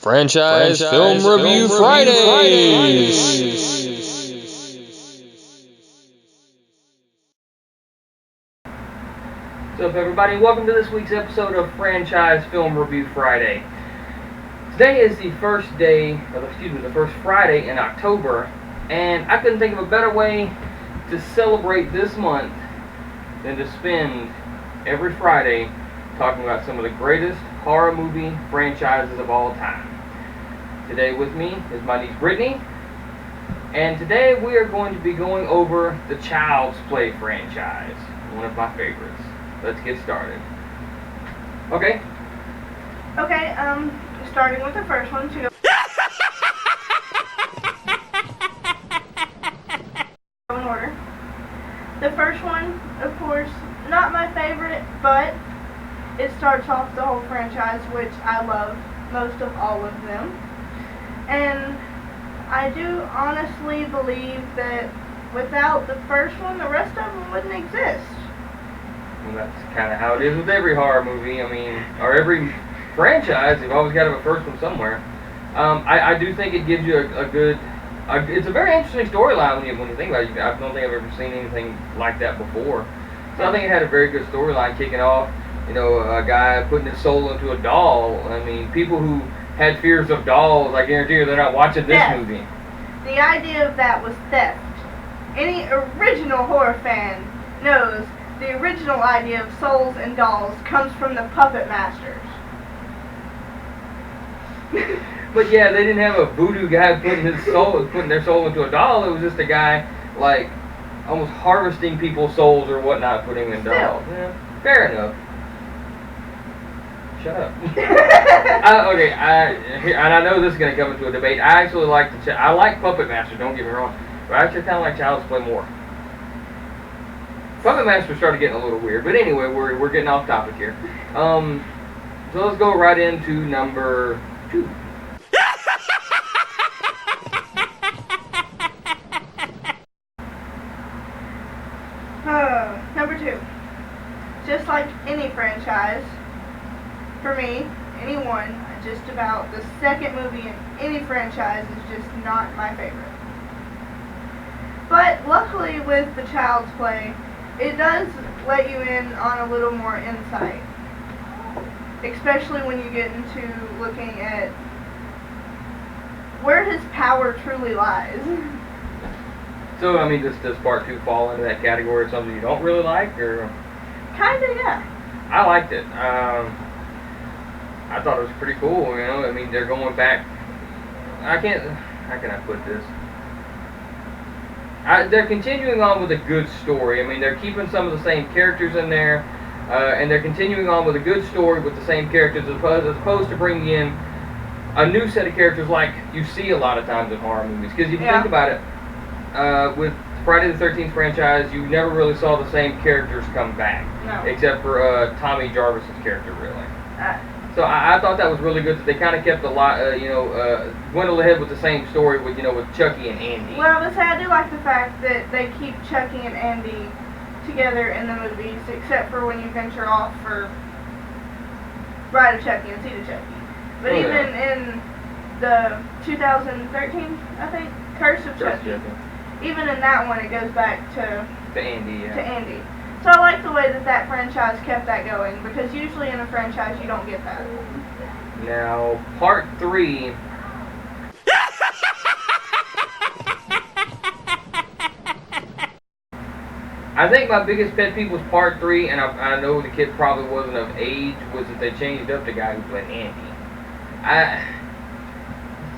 Franchise Film Review Fridays. What's up, everybody? Welcome to this week's episode of Franchise Film Review Friday. Today is the first Friday in October, and I couldn't think of a better way to celebrate this month than to spend every Friday talking about some of the greatest horror movie franchises of all time. Today with me is my niece Brittany, and today we are going to be going over the Child's Play franchise, one of my favorites. Let's get started. Okay. Okay, starting with the first one, too. In order. The first one, of course, not my favorite, but it starts off the whole franchise, which I love most of all of them. And I do honestly believe that without the first one, the rest of them wouldn't exist. Well, that's kind of how it is with every horror movie. I mean, or every franchise. You've always got to have a first one somewhere. I do think it gives you a good. It's a very interesting storyline when you think about it. I don't think I've ever seen anything like that before. So I think it had a very good storyline kicking off. You know, a guy putting his soul into a doll. I mean, people who had fears of dolls, I guarantee you, they're not watching this movie. The idea of that was theft. Any original horror fan knows the original idea of souls and dolls comes from the puppet masters. But yeah, they didn't have a voodoo guy putting their soul into a doll. It was just a guy like almost harvesting people's souls or whatnot, putting them in dolls. Yeah, fair enough. Shut up. Okay, and I know this is going to come into a debate. I actually like I like Puppet Master, don't get me wrong, but I actually kind of like Child's Play more. Puppet Master started getting a little weird, but anyway, we're getting off topic here. So let's go right into number 2. Number 2. Just like any franchise, for me, anyone, just about the second movie in any franchise is just not my favorite. But luckily with the Child's Play, it does let you in on a little more insight. Especially when you get into looking at where his power truly lies. So, I mean, does part 2 fall into that category of something you don't really like, or? Kinda, yeah. I liked it. I thought it was pretty cool, you know. I mean, they're going back. How can I put this? They're continuing on with a good story. I mean, they're keeping some of the same characters in there, and they're continuing on with a good story with the same characters as opposed to bringing in a new set of characters like you see a lot of times in horror movies. Because if you think about it, with Friday the 13th franchise, you never really saw the same characters come back. No. Except for Tommy Jarvis's character, really. So I thought that was really good that they kind of kept a lot, went ahead with the same story with Chucky and Andy. Well, I would say I do like the fact that they keep Chucky and Andy together in the movies, except for when you venture off for Bride of Chucky and Seed of Chucky. But even in the 2013, I think, Curse of Chucky, even in that one, it goes back to Andy. Yeah. To Andy. So I like the way that franchise kept that going, because usually in a franchise you don't get that. Now, part 3. I think my biggest pet peeve was part 3, and I know the kid probably wasn't of age, was that they changed up the guy who played Andy.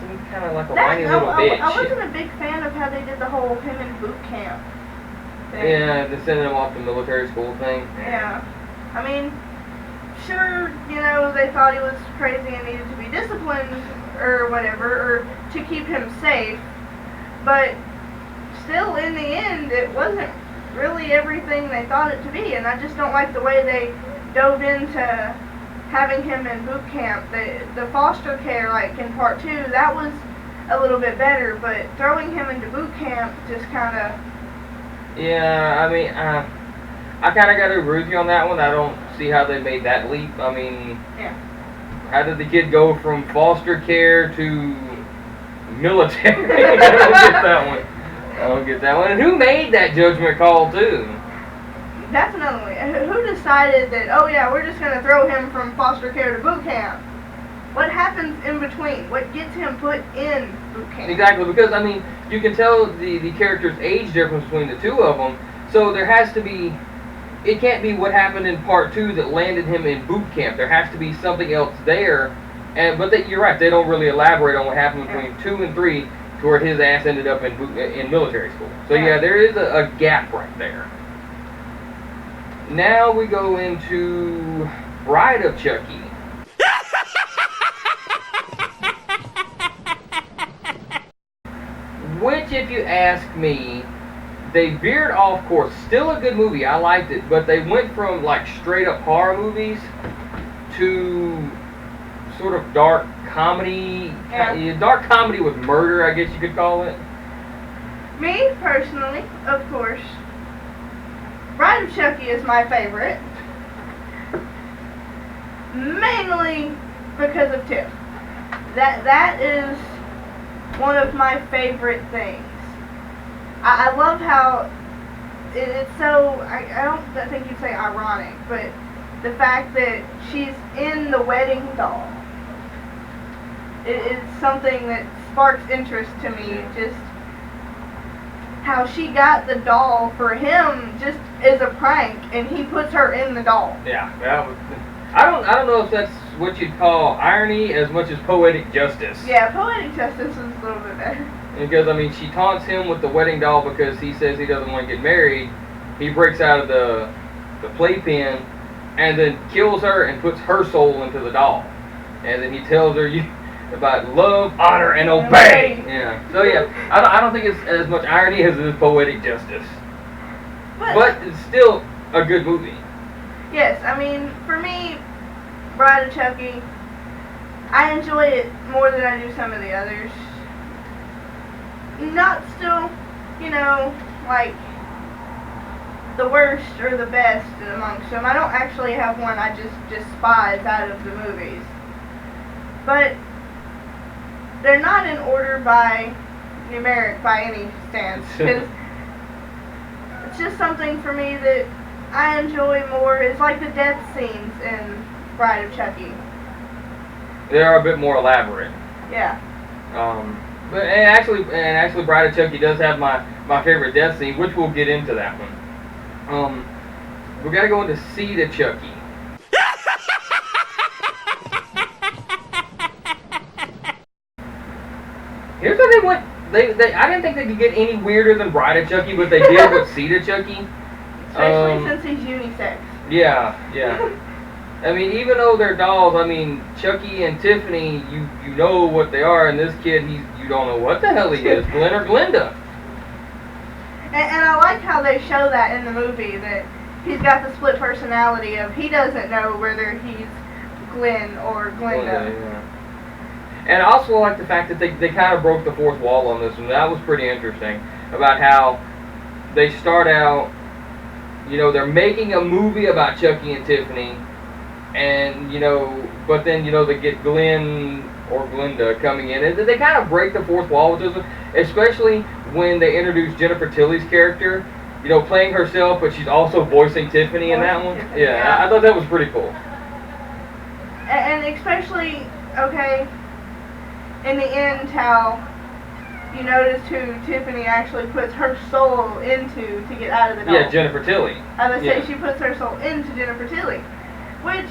Seemed kind of like a whiny little bitch. I wasn't a big fan of how they did the whole him in boot camp thing. Yeah, they're sending him off to military school thing. Yeah. I mean, sure, they thought he was crazy and needed to be disciplined or whatever, or to keep him safe, but still, in the end, it wasn't really everything they thought it to be, and I just don't like the way they dove into having him in boot camp. The foster care, like in part 2, that was a little bit better, but throwing him into boot camp just kind of... Yeah, I mean, I kind of got to agree with you on that one. I don't see how they made that leap. I mean, yeah. How did the kid go from foster care to military? I don't get that one. I don't get that one. And who made that judgment call too? That's another one. Who decided that, oh yeah, we're just going to throw him from foster care to boot camp? What happens in between? What gets him put in boot camp? Exactly, because, I mean, you can tell the character's age difference between the two of them, so there has to be, it can't be what happened in part 2 that landed him in boot camp. There has to be something else there, but you're right, they don't really elaborate on what happened between 2 and 3 to where his ass ended up in military school. So yeah, there is a gap right there. Now we go into Bride of Chucky. Which, if you ask me, they veered off course. Still a good movie, I liked it, but they went from like straight up horror movies to sort of dark comedy, dark comedy with murder, I guess you could call it. Me, personally, of course, Bride of Chucky is my favorite. Mainly because of Tiff. That is one of my favorite things. I love how it's so, I don't think you'd say ironic, but the fact that she's in the wedding doll. It's something that sparks interest to me, just how she got the doll for him just as a prank, and he puts her in the doll. Yeah, I don't know if that's what you'd call irony as much as poetic justice. Yeah, poetic justice is a little bit better. Because, I mean, she taunts him with the wedding doll because he says he doesn't want to get married. He breaks out of the playpen and then kills her and puts her soul into the doll. And then he tells her about love, honor, and obey. Yeah. So, yeah, I don't think it's as much irony as it is poetic justice. But it's still a good movie. Yes, I mean, for me, Bride of Chucky, I enjoy it more than I do some of the others. Not still, like the worst or the best amongst them. I don't actually have one I just despise out of the movies. But they're not in order by numeric by any stance. Because it's just something for me that I enjoy more. It's like the death scenes in Bride of Chucky. They are a bit more elaborate. Yeah. But actually, Bride of Chucky does have my favorite death scene, which we'll get into that one. We gotta go into Seed of Chucky. Here's how they went. I didn't think they could get any weirder than Bride of Chucky, but they did with Seed of Chucky. Especially since he's unisex. Yeah. I mean, even though they're dolls, I mean, Chucky and Tiffany, you know what they are, and this kid, you don't know what the hell he is, Glenn or Glenda. And I like how they show that in the movie, that he's got the split personality of he doesn't know whether he's Glenn or Glenda. Yeah. And I also like the fact that they kind of broke the fourth wall on this one. That was pretty interesting, about how they start out, they're making a movie about Chucky and Tiffany, and, but then, they get Glenn or Glenda coming in, and they kind of break the fourth wall with this one, especially when they introduce Jennifer Tilly's character, playing herself, but she's also voicing Tiffany in that one. Yeah, I thought that was pretty cool. And especially, okay, in the end, how you notice who Tiffany actually puts her soul into to get out of the doll. Yeah, Jennifer Tilly. I would say she puts her soul into Jennifer Tilly, which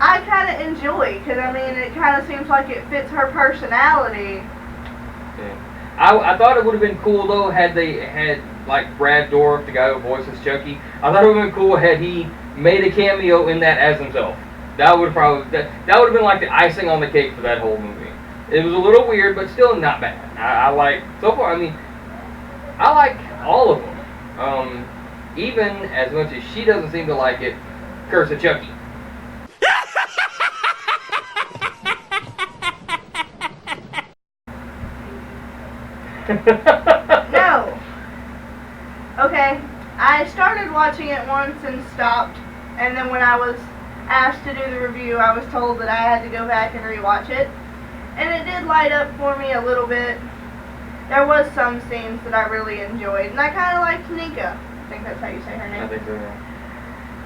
I kind of enjoy, because, I mean, it kind of seems like it fits her personality. Yeah. I thought it would have been cool, though, had they had, like, Brad Dourif, the guy who voices Chucky. I thought it would have been cool had he made a cameo in that as himself. That would have probably, that would have been like the icing on the cake for that whole movie. It was a little weird, but still not bad. I like, so far, I mean, I like all of them. Even as much as she doesn't seem to like it, Curse of Chucky. No. Okay, I started watching it once and stopped, and then when I was asked to do the review, I was told that I had to go back and rewatch it. And it did light up for me a little bit. There was some scenes that I really enjoyed. And I kind of liked Nika. I think that's how you say her name. I think so, yeah.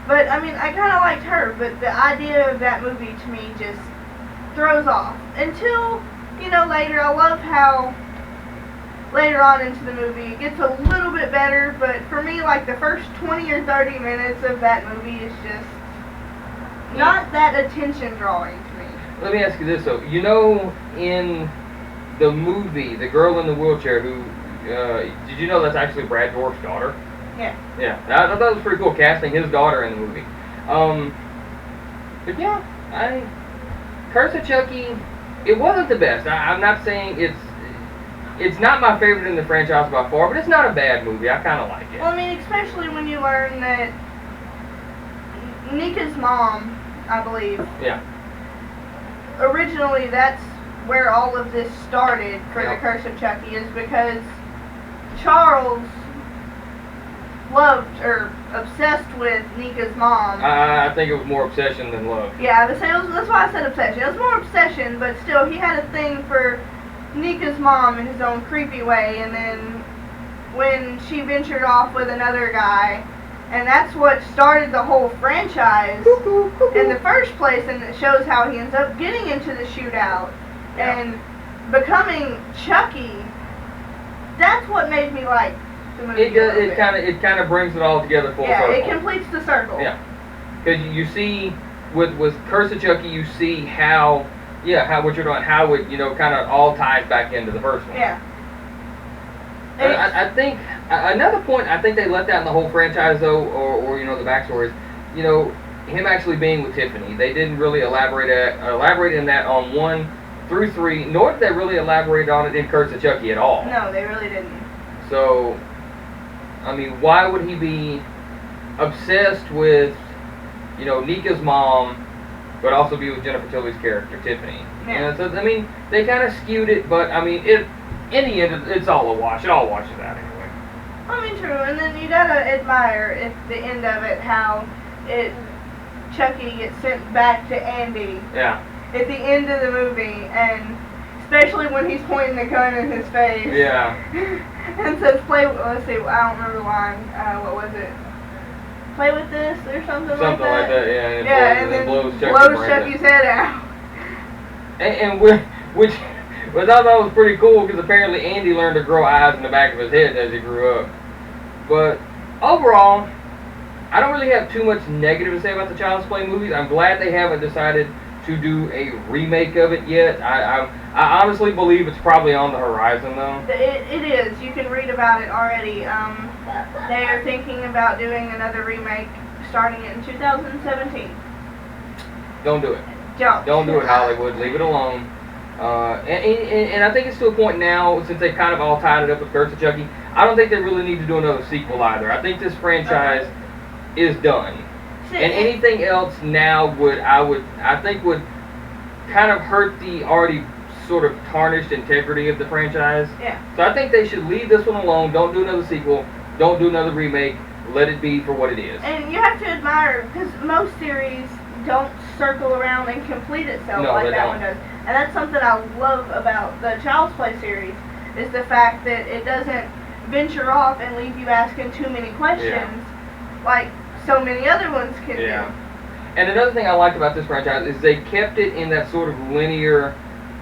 But, I mean, I kind of liked her. But the idea of that movie, to me, just throws off. Until, you know, later. I love how later on into the movie it gets a little bit better. But for me, like, the first 20 or 30 minutes of that movie is just not that attention drawing to me. Let me ask you this though. You know, in the movie, the girl in the wheelchair who, did you know that's actually Brad Dourif's daughter? Yeah. Yeah, I thought that was pretty cool, casting his daughter in the movie. But yeah, Curse of Chucky, it wasn't the best. I'm not saying it's not my favorite in the franchise by far, but it's not a bad movie. I kind of like it. Well, I mean, especially when you learn that Nika's mom, I believe. Yeah. Originally, that's where all of this started for Yep. the Curse of Chucky, is because Charles loved or obsessed with Nika's mom. I think it was more obsession than love. Yeah, that's why I said obsession. It was more obsession, but still, he had a thing for Nika's mom in his own creepy way, and then when she ventured off with another guy, and that's what started the whole franchise in the first place, and it shows how he ends up getting into the shootout and becoming Chucky. That's what made me like the movie. It kind of brings it all together full circle. Yeah, it completes the circle. Yeah, because you see with Curse of Chucky, you see how what you're doing, how it kind of all ties back into the first one. Yeah. I think another point I think they left out in the whole franchise though, or the backstory is, him actually being with Tiffany. They didn't really elaborate in that on 1 through 3, nor did they really elaborate on it in Curse of Chucky at all. No, they really didn't. So, I mean, why would he be obsessed with, Nika's mom, but also be with Jennifer Tilly's character, Tiffany? Yeah. So, I mean, they kind of skewed it, but, I mean, in the end, it's all a wash. It all washes out anyway. I mean, true, and then you gotta admire at the end of it how Chucky gets sent back to Andy. Yeah. At the end of the movie, and especially when he's pointing the gun in his face. Yeah. And says, let's see, I don't remember the line. What was it? Play with this or something like that? Something like that, yeah. And then blows Chucky's head out. And which I thought that was pretty cool, because apparently Andy learned to grow eyes in the back of his head as he grew up. But overall, I don't really have too much negative to say about the Child's Play movies. I'm glad they haven't decided to do a remake of it yet. I honestly believe it's probably on the horizon, though. It is. You can read about it already. They are thinking about doing another remake, starting it in 2017. Don't do it. Don't do it, Hollywood. Leave it alone. And I think it's to a point now, since they kind of all tied it up with Curse of Chucky, I don't think they really need to do another sequel either. I think this franchise is done. And anything else now would kind of hurt the already sort of tarnished integrity of the franchise. Yeah. So I think they should leave this one alone. Don't do another sequel. Don't do another remake. Let it be for what it is. And you have to admire, because most series don't circle around and complete itself like that one does. And that's something I love about the Child's Play series, is the fact that it doesn't venture off and leave you asking too many questions like so many other ones can do. And another thing I liked about this franchise is they kept it in that sort of linear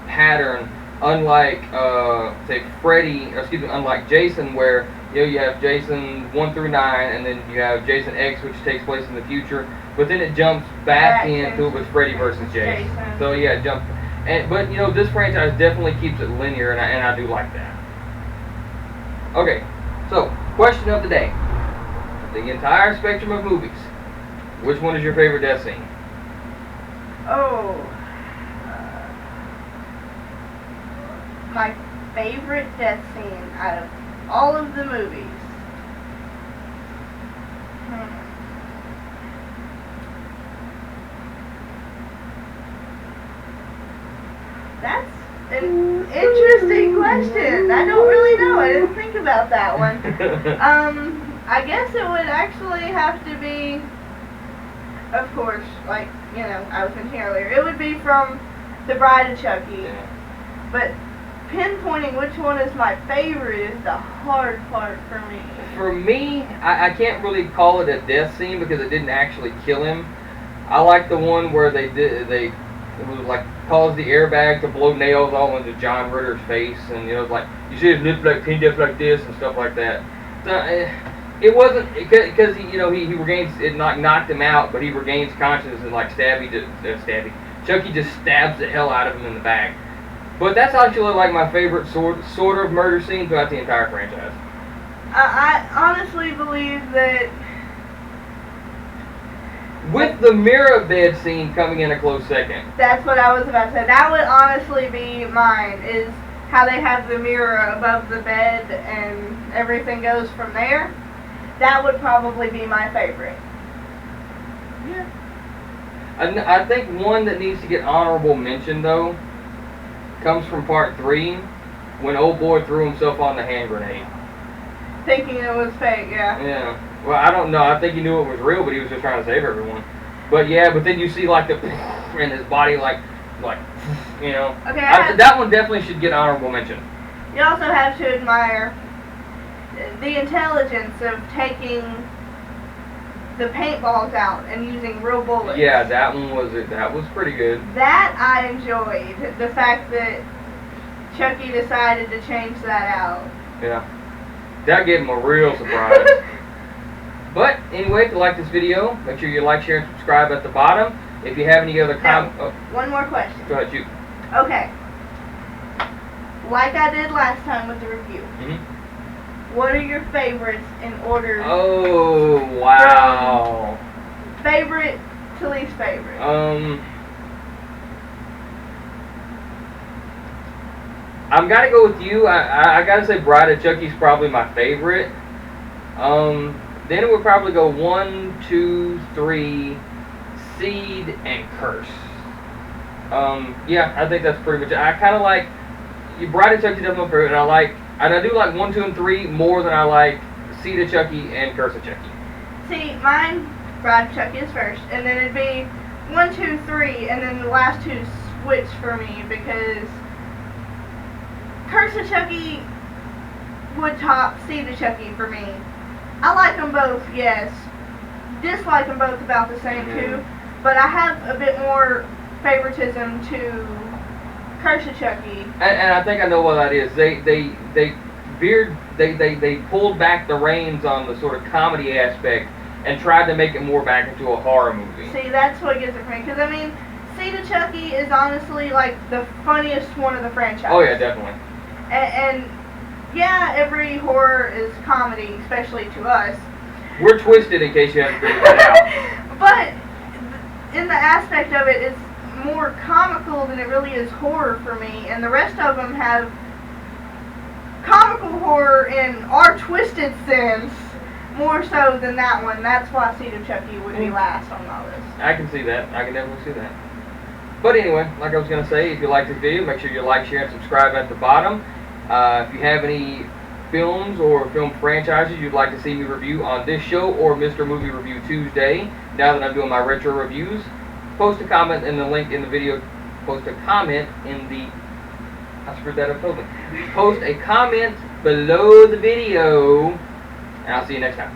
pattern, unlike unlike Jason, where you have Jason 1 through 9, and then you have Jason X, which takes place in the future, but then it jumps back into it with Freddy versus Jason. So yeah, it jumps. But this franchise definitely keeps it linear, and I do like that. Okay, so question of the day: the entire spectrum of movies, which one is your favorite death scene? My favorite death scene out of all of the movies. That's an interesting question. I don't really know. I didn't think about that one. I guess it would actually have to be of course, like, you know, I was mentioning earlier, it would be from The Bride of Chucky. Yeah. But pinpointing which one is my favorite is the hard part for me. For me, I can't really call it a death scene because it didn't actually kill him. I like the one where it was like caused the airbag to blow nails all into John Ritter's face, and you know, like you see his lips like pinned up like this and stuff like that. So it wasn't because you know he regains it, knocked him out, but he regains consciousness and like Chucky just stabs the hell out of him in the back. But that's actually like my favorite sort of murder scene throughout the entire franchise. I honestly believe that with the mirror bed scene coming in a close second. That's what I was about to say. That would honestly be mine, is how they have the mirror above the bed and everything goes from there. That would probably be my favorite. Yeah. I think one that needs to get honorable mention, though, comes from part 3, when old boy threw himself on the hand grenade. Thinking it was fake, yeah. Yeah. Well, I don't know. I think he knew it was real, but he was just trying to save everyone. But yeah, but then you see like the and his body like you know. Okay. That one definitely should get honorable mention. You also have to admire the intelligence of taking the paintballs out and using real bullets. Yeah, that was pretty good. That I enjoyed. The fact that Chucky decided to change that out. Yeah. That gave him a real surprise. But anyway, if you like this video, make sure you like, share, and subscribe at the bottom. If you have any other comments... No, one more question. Go ahead, shoot. Okay. Like I did last time with the review. Mm-hmm. What are your favorites in order? Oh, wow. Favorite to least favorite. I'm gotta go with you. I gotta say Bride of Chucky's probably my favorite. Then it would probably go 1, 2, 3, Seed, and Curse. Yeah, I think that's pretty much it. I kind of like Bride of Chucky definitely my favorite, and I do like 1, 2, and 3 more than I like Seed of Chucky and Curse of Chucky. See, mine, Bride of Chucky is first, and then it'd be 1, 2, 3, and then the last two switch for me because Curse of Chucky would top Seed of Chucky for me. I like them both, yes. Dislike them both about the same too, but I have a bit more favoritism to Curse of Chucky. And I think I know what that is. They pulled back the reins on the sort of comedy aspect and tried to make it more back into a horror movie. See, that's what gets it for me, because I mean, Seed of Chucky is honestly like the funniest one of the franchise. Oh yeah, definitely. And yeah, every horror is comedy, especially to us. We're twisted, in case you haven't figured that out. But in the aspect of it, it's more comical than it really is horror for me. And the rest of them have comical horror in our twisted sense, more so than that one. That's why Seed of Chucky would be last on my list. I can see that. I can definitely see that. But anyway, like I was going to say, if you like this video, make sure you like, share, and subscribe at the bottom. If you have any films or film franchises you'd like to see me review on this show or Mr. Movie Review Tuesday, now that I'm doing my retro reviews, post a comment in the link in the video. Post a comment in the... I screwed that up totally. Post a comment below the video, and I'll see you next time.